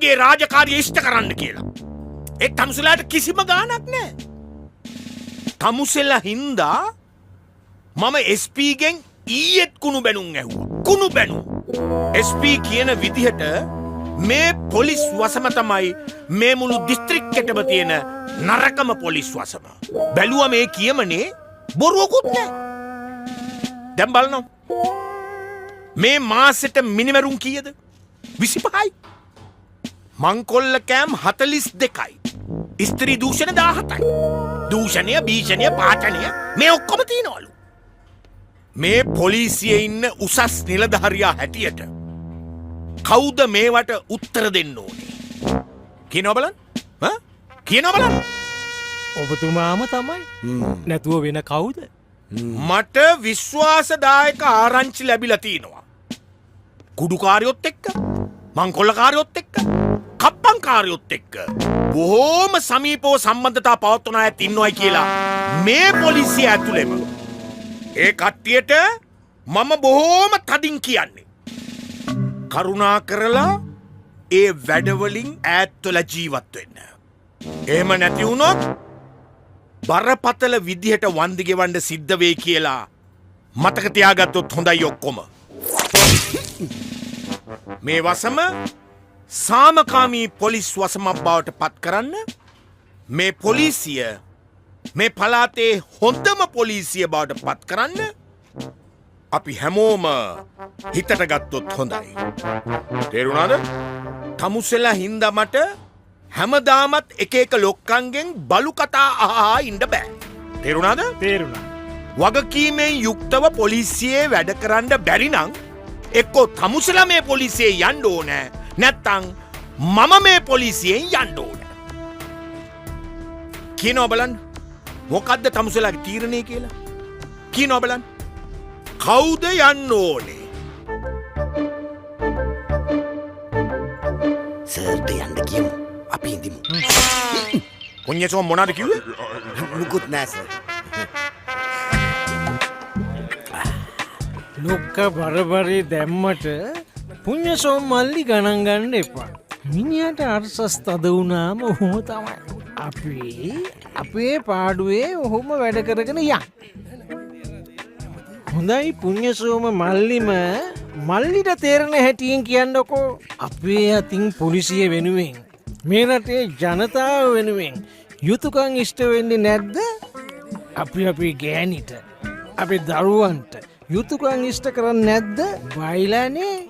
ගේ රාජකාරිය ඉෂ්ට කරන්න කියලා. ඒ තමුසෙලාට කිසිම ගාණක් නැහැ. තමුසෙලා හින්දා මම SP ගෙන් ඊයේත් කුණු බැනුම් ඇහුවා. කුණු බැනුම්. SP කියන විදිහට මේ පොලිස් වසම තමයි මේ මුළු දිස්ත්‍රික්කෙටම තියෙන නරකම පොලිස් වසම. බැලුවා මේ කියමනේ බොරුවකුත් නැහැ. දැන් බලන්න. මේ මාසෙට මිනිමරුන් කීයද? 25යි. මංකොල්ල කෑම් 42යි. ස්ත්‍රී දූෂණ 17යි. දූෂණය, භීෂණය, පාඨනය මේ ඔක්කොම තියනවලු. මේ පොලිසියේ ඉන්න උසස් නිලධාරියා හැටියට කවුද මේවට උත්තර දෙන්න ඕනේ? කියනවා බලන්න. කියනවා බලන්න. ඔබතුමාම තමයි. නැතුව වෙන කවුද? මට විශ්වාසදායක ආරංචි ලැබිලා තිනවා. කුඩුකාරයොත් එක්ක, මංකොල්ලකාරයොත් එක්ක, කප්පන්කාරයොත් එක්ක බොහෝම සමීපව සම්බන්ධතා පවත්වන අයත් ඉන්නවයි කියලා මේ පොලිසිය ඇතුළෙම. ඒ කට්ටියට මම බොහෝම තදින් කියන්නේ. කරුණා කරලා ඒ වැඩවලින් ඈත්වලා ජීවත් වෙන්න. එහෙම නැති වුණොත් බරපතල විදිහට වන්දි ගෙවන්න සිද්ධ වෙයි කියලා මතක තියාගත්තොත් හොඳයි ඔක්කොම. මේ වසම සාමකාමී පොලිස් වසමක් බවට පත් කරන්න මේ පොලිසිය මේ පළාතේ හොඳම පොලිසිය බවට පත් කරන්න අපි හැමෝම හිතට ගත්තොත් හොඳයි. තේරුණාද? තමුසෙලා හින්දා මට හැමදාමත් එක එක ලොක්කන්ගෙන් බලු කතා අහා ඉන්න බෑ. තේරුණාද? තේරුණා. වගකීමෙන් යුක්තව පොලිසියේ වැඩ කරන්න බැරි නම් එක්කෝ තමුසෙලා මේ පොලිසියේ යන්න ඕනේ, නැත්තම් මම මේ පොලිසියෙන් යන්න ඕනේ. කියනවා බලන්න. මොකද්ද තමුසෙලාගේ තීරණය කියලා? කියනවා බලන්න. කවුද යන්න ඕනේ? සර්ට යන්න කියමු. අපි ඉඳිමු. පුඤ්ඤසෝම මොනවද කිව්වේ? මුකුත් නෑ සර්. ලොක්ක බරබරේ දැම්මට පුඤ්ඤසෝම මල්ලි ගණන් ගන්න එපා. මිනිහට අර්සස් තද වුණාම ඔහොම තමයි. අපේ පාඩුවේ ඔහොම වැඩ කරගෙන යන්න. හොඳයි පුඤ්ඤසෝම මල්ලිට තේරෙන හැටියෙන් කියන්නකෝ. අපේ අතින් පොලිසිය වෙනුවෙන් මේ රටේ ජනතාව වෙනුවෙන් යුතුයකම් ඉෂ්ට වෙන්නේ නැද්ද? අපේ ගෑනිට අපේ දරුවන්ට යුතුයකම් ඉෂ්ට කරන්නේ නැද්ද? බයිලානේ.